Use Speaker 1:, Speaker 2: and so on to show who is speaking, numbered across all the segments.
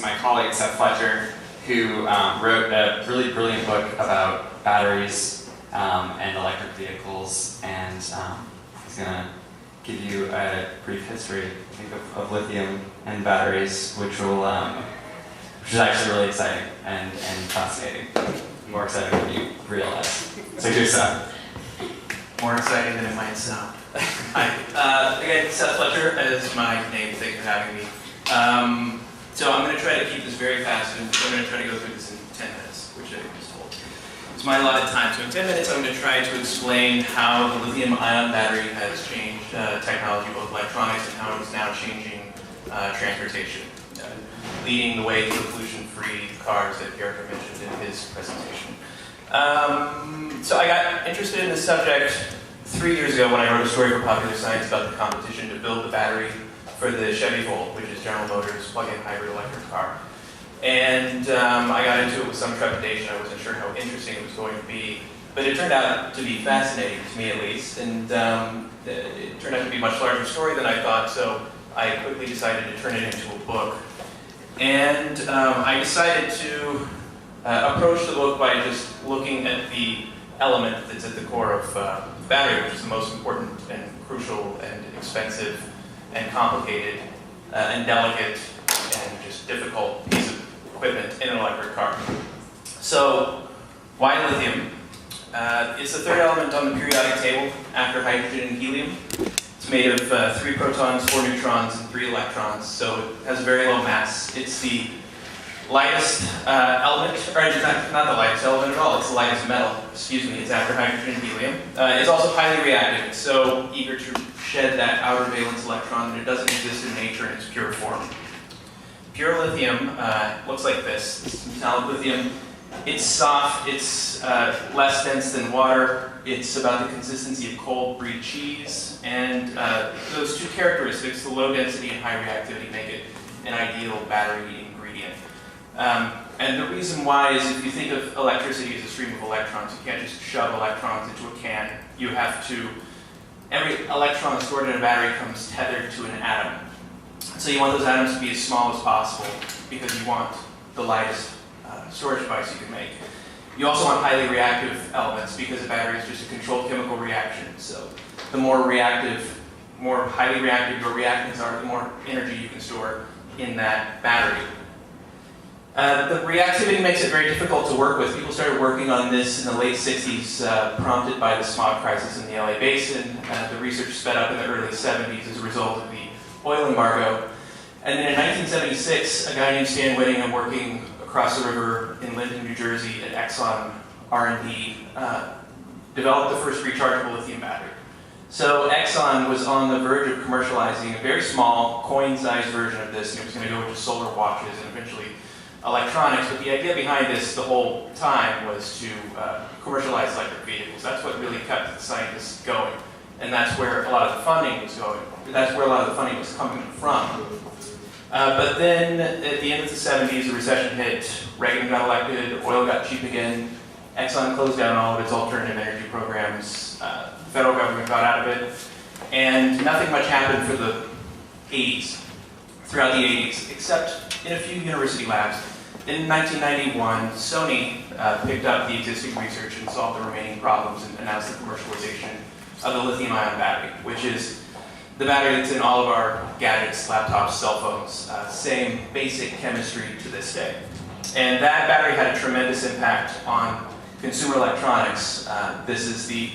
Speaker 1: my colleague, Seth Fletcher, who wrote a really brilliant book about batteries and electric vehicles, and he's going to give you a brief history, I think, of lithium and batteries, which is actually really exciting and fascinating. More exciting than you realize. So here's Seth.
Speaker 2: More exciting than it might sound. Hi. Again, Seth Fletcher is my name. Thank you for having me. So I'm going to try to keep this very fast, and I'm going to try to go through this in 10 minutes, which I was told. It's my allotted time. So in 10 minutes, I'm going to try to explain how the lithium-ion battery has changed technology, both electronics, and how it's now changing transportation, leading the way to the pollution-free cars that Erica mentioned in his presentation. So I got interested in this subject 3 years ago when I wrote a story for Popular Science about the competition to build the battery for the Chevy Volt, which is General Motors' plug-in hybrid electric car. And I got into it with some trepidation. I wasn't sure how interesting it was going to be, but it turned out to be fascinating, to me at least, and it turned out to be a much larger story than I thought, so I quickly decided to turn it into a book. And I decided to approach the book by just looking at the element that's at the core of the battery, which is the most important and crucial and expensive and complicated and delicate and just difficult piece of equipment in an electric car. So, why lithium? It's the third element on the periodic table after hydrogen and helium. It's made of 3 protons, 4 neutrons, and 3 electrons, so it has a very low mass. It's the lightest element, or it's not the lightest element at all, it's the lightest metal, excuse me, it's after hydrogen and helium. It's also highly reactive, it's so eager to shed that outer valence electron that it doesn't exist in nature in its pure form. Pure lithium looks like this. This is metallic lithium. It's soft, it's less dense than water, it's about the consistency of cold brie cheese, and those two characteristics, the low density and high reactivity, make it an ideal battery ingredient. And the reason why is if you think of electricity as a stream of electrons, you can't just shove electrons into a can. You have to, every electron stored in a battery comes tethered to an atom. So you want those atoms to be as small as possible because you want the lightest storage device you can make. You also want highly reactive elements because a battery is just a controlled chemical reaction. So the more reactive, more highly reactive your reactants are, the more energy you can store in that battery. The reactivity makes it very difficult to work with. People started working on this in the late 60s, prompted by the smog crisis in the LA basin. The research sped up in the early 70s as a result of the oil embargo. And then in 1976, a guy named Stan Whittingham, working across the river in Linden, New Jersey at Exxon R&D, developed the first rechargeable lithium battery. So Exxon was on the verge of commercializing a very small, coin-sized version of this, and it was going to go into solar watches and eventually electronics, but the idea behind this the whole time was to commercialize electric vehicles. That's what really kept the scientists going, and that's where a lot of the funding was going. That's where a lot of the funding was coming from. But then at the end of the 70s, the recession hit, Reagan got elected, oil got cheap again, Exxon closed down all of its alternative energy programs, the federal government got out of it, and nothing much happened for the 80s, throughout the 80s, except in a few university labs. In 1991, Sony picked up the existing research and solved the remaining problems and announced the commercialization of the lithium-ion battery, which is the battery that's in all of our gadgets, laptops, cell phones, same basic chemistry to this day. And that battery had a tremendous impact on consumer electronics. This is the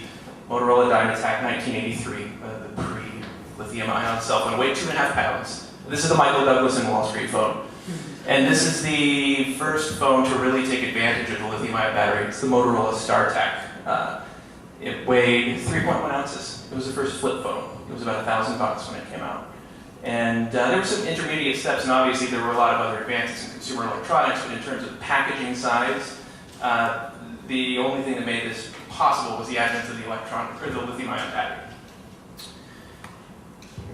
Speaker 2: Motorola Dynatac 1983, the pre-lithium-ion cell phone, weighed 2.5 pounds. This is the Michael Douglas and Wall Street phone. And this is the first phone to really take advantage of the lithium-ion battery. It's the Motorola StarTAC. It weighed 3.1 ounces. It was the first flip phone. It was about $1,000 when it came out. And there were some intermediate steps, and obviously there were a lot of other advances in consumer electronics, but in terms of packaging size, the only thing that made this possible was the advent of the lithium-ion battery.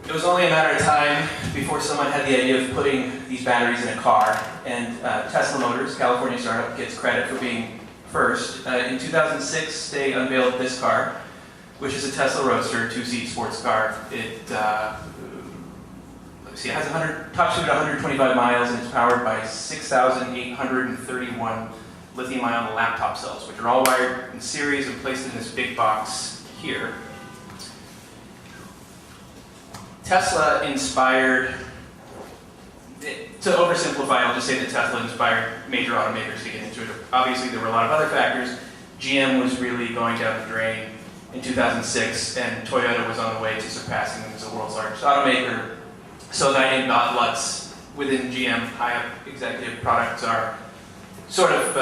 Speaker 2: It was only a matter of time before someone had the idea of putting these batteries in a car, and Tesla Motors, California startup, gets credit for being first. In 2006, they unveiled this car, which is a Tesla Roadster, 2-seat sports car. It see, it has top speed of 125 miles, and it's powered by 6,831 lithium-ion laptop cells, which are all wired in series and placed in this big box here. Tesla inspired, to oversimplify, I'll just say that Tesla inspired major automakers to get into it. Obviously, there were a lot of other factors. GM was really going down the drain in 2006, and Toyota was on the way to surpassing them as the world's largest automaker. So a guy named Bob Lutz within GM, high-up executive product czar, sort of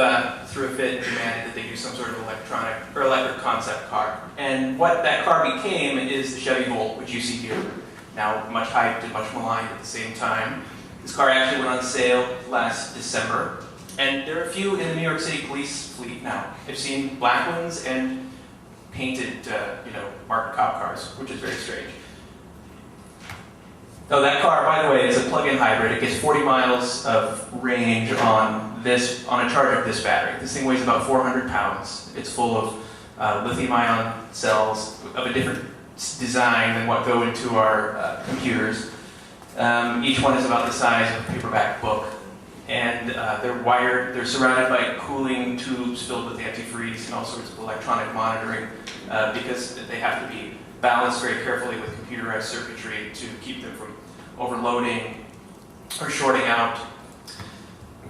Speaker 2: threw a fit and demanded that they do some sort of electric concept car. And what that car became is the Chevy Volt, which you see here. Now much hyped and much maligned at the same time. This car actually went on sale last December. And there are a few in the New York City police fleet now. I've seen black ones and painted, marked cop cars, which is very strange. Oh, that car, by the way, is a plug-in hybrid. It gets 40 miles of range on a charge of this battery. This thing weighs about 400 pounds. It's full of lithium-ion cells of a different design than what go into our computers. Each one is about the size of a paperback book. And they're surrounded by cooling tubes filled with antifreeze and all sorts of electronic monitoring because they have to be balanced very carefully with computerized circuitry to keep them from overloading or shorting out.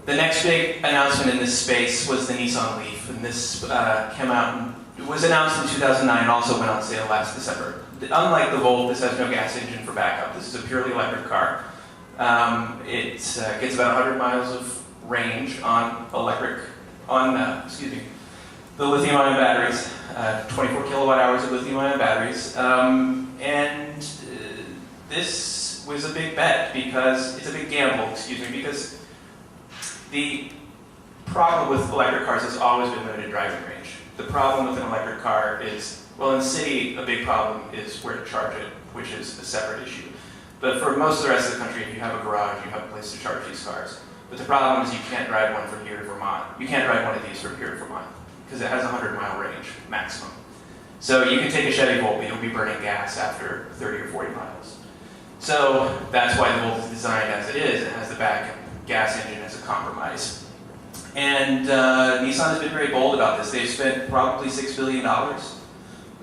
Speaker 2: The next big announcement in this space was the Nissan Leaf, and this was announced in 2009 and also went on sale last December. Unlike the Volt, this has no gas engine for backup. This is a purely electric car. It gets about 100 miles of range on the lithium-ion batteries, 24 kilowatt hours of lithium-ion batteries, and this was a big bet because it's a big gamble, because the problem with electric cars has always been limited driving range. The problem with an electric car is, well, in the city, a big problem is where to charge it, which is a separate issue. But for most of the rest of the country, if you have a garage, you have a place to charge these cars. But the problem is you can't drive one from here to Vermont. You can't drive one of these from here to Vermont because it has a 100-mile range maximum. So you can take a Chevy Volt, but you'll be burning gas after 30 or 40 miles. So that's why the Volt is designed as it is. It has the back gas engine as a compromise. And Nissan has been very bold about this. They've spent probably $6 billion,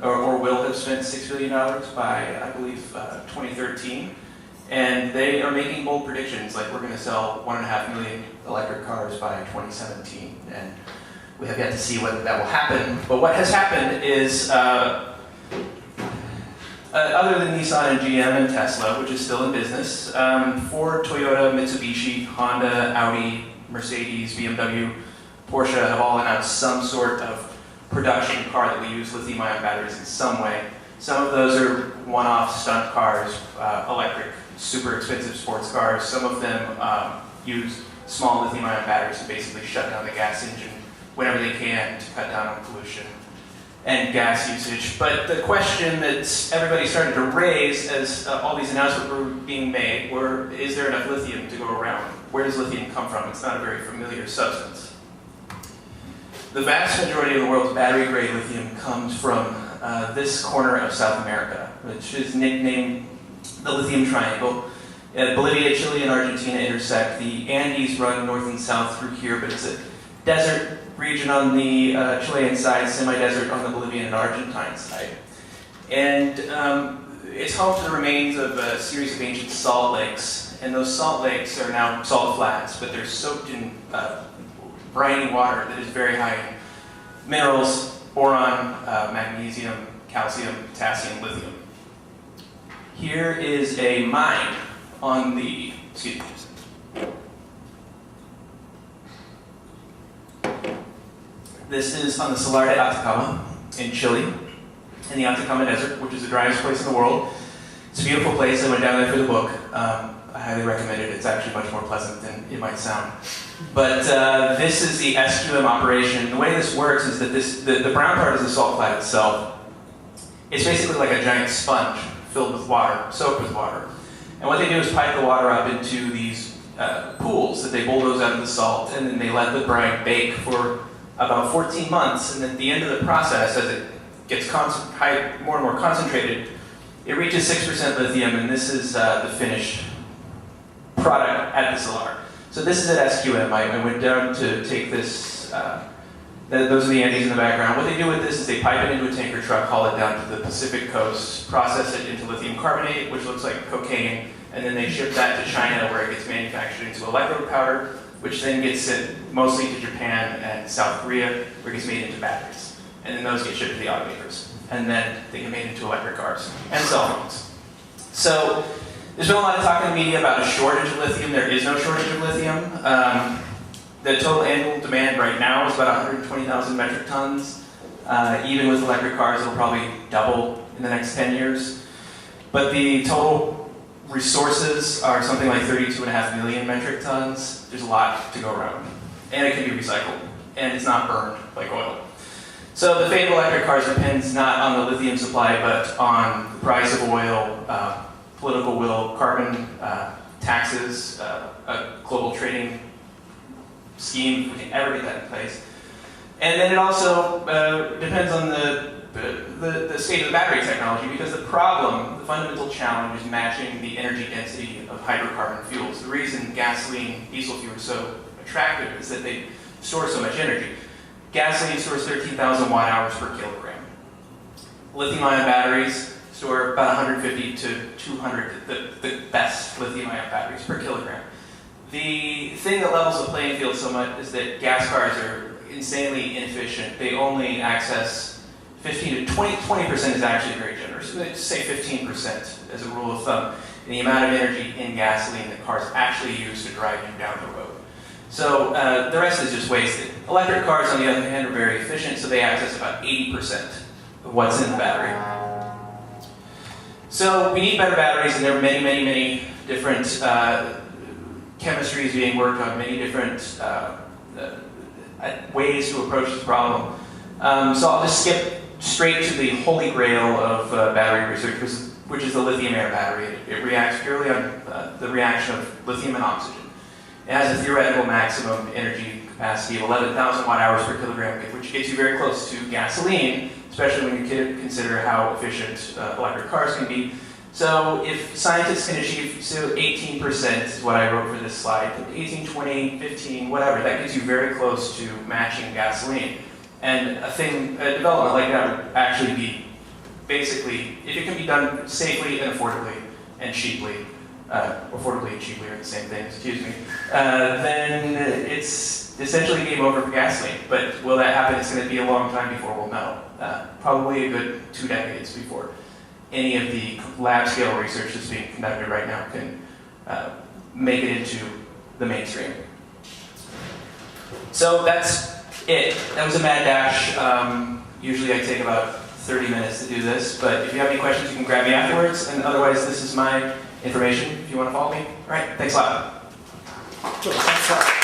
Speaker 2: or will have spent $6 billion by, I believe, 2013. And they are making bold predictions, like we're going to sell 1.5 million electric cars by 2017. And we have yet to see whether that will happen. But what has happened is, other than Nissan and GM and Tesla, which is still in business, Ford, Toyota, Mitsubishi, Honda, Audi, Mercedes, BMW, Porsche have all announced some sort of production car that will use lithium-ion batteries in some way. Some of those are one-off stunt cars, electric, super expensive sports cars. Some of them use small lithium-ion batteries to basically shut down the gas engine whenever they can to cut down on pollution and gas usage. But the question that everybody started to raise as all these announcements were being made were, is there enough lithium to go around? Where does lithium come from? It's not a very familiar substance. The vast majority of the world's battery-grade lithium comes from this corner of South America, which is nicknamed the Lithium Triangle. Bolivia, Chile, and Argentina intersect. The Andes run north and south through here, but it's a desert region on the Chilean side, semi-desert on the Bolivian and Argentine side. And it's home to the remains of a series of ancient salt lakes. And those salt lakes are now salt flats, but they're soaked in briny water that is very high in minerals, boron, magnesium, calcium, potassium, lithium. Here is a mine on the, This is on the Salar de Atacama in Chile, in the Atacama Desert, which is the driest place in the world. It's a beautiful place. I went down there for the book. I highly recommend it. It's actually much more pleasant than it might sound. But this is the SQM operation. The way this works is that the brown part is the salt flat itself. It's basically like a giant sponge filled with water, soaked with water. And what they do is pipe the water up into these pools that they bulldoze out of the salt, and then they let the brine bake for about 14 months. And at the end of the process, as it gets more and more concentrated, it reaches 6% lithium, and this is the finished product at the Salar. So this is at SQM. I went down to take this, those are the Andes in the background. What they do with this is they pipe it into a tanker truck, haul it down to the Pacific coast, process it into lithium carbonate, which looks like cocaine, and then they ship that to China where it gets manufactured into electrode powder, which then gets sent mostly to Japan and South Korea, where it gets made into batteries. And then those get shipped to the automakers. And then they get made into electric cars and cell phones. So there's been a lot of talk in the media about a shortage of lithium. There is no shortage of lithium. The total annual demand right now is about 120,000 metric tons. Even with electric cars, it'll probably double in the next 10 years. But the total resources are something like 32.5 million metric tons. There's a lot to go around. And it can be recycled. And it's not burned like oil. So the fate of electric cars depends not on the lithium supply, but on the price of oil, political will, carbon taxes, a global trading scheme, if we can ever get that in place. And then it also depends on the state of the battery technology, because the fundamental challenge is matching the energy density of hydrocarbon fuels. The reason gasoline, diesel fuel are so attractive is that they store so much energy. Gasoline stores 13,000 watt-hours per kilogram. Lithium-ion batteries store about 150 to 200, the best lithium-ion batteries per kilogram. The thing that levels the playing field so much is that gas cars are insanely inefficient. They only access 15 to 20% is actually very generous. Let's say 15% as a rule of thumb in the amount of energy in gasoline that cars actually use to drive you down the road. So the rest is just wasted. Electric cars, on the other hand, are very efficient, so they access about 80% of what's in the battery. So we need better batteries, and there are many, many, many different chemistries being worked on, many different ways to approach this problem. So I'll just skip straight to the holy grail of battery research, which is the Lithium-Air Battery. It reacts purely on the reaction of lithium and oxygen. It has a theoretical maximum energy capacity of 11,000 watt-hours per kilogram, which gets you very close to gasoline, especially when you consider how efficient electric cars can be. So if scientists can achieve 18% is what I wrote for this slide, 18, 20, 15, whatever, that gets you very close to matching gasoline. And a development like that would actually be basically, if it can be done safely and affordably and cheaply, affordably and cheaply are the same thing, excuse me, then it's essentially game over for gasoline. But will that happen? It's going to be a long time before we'll know. Probably a good 2 decades before any of the lab scale research that's being conducted right now can make it into the mainstream. So that's it. That was a mad dash. Usually I take about 30 minutes to do this, but if you have any questions, you can grab me afterwards, and otherwise this is my information if you want to follow me. All right, thanks a lot.
Speaker 3: Cool, thanks a lot.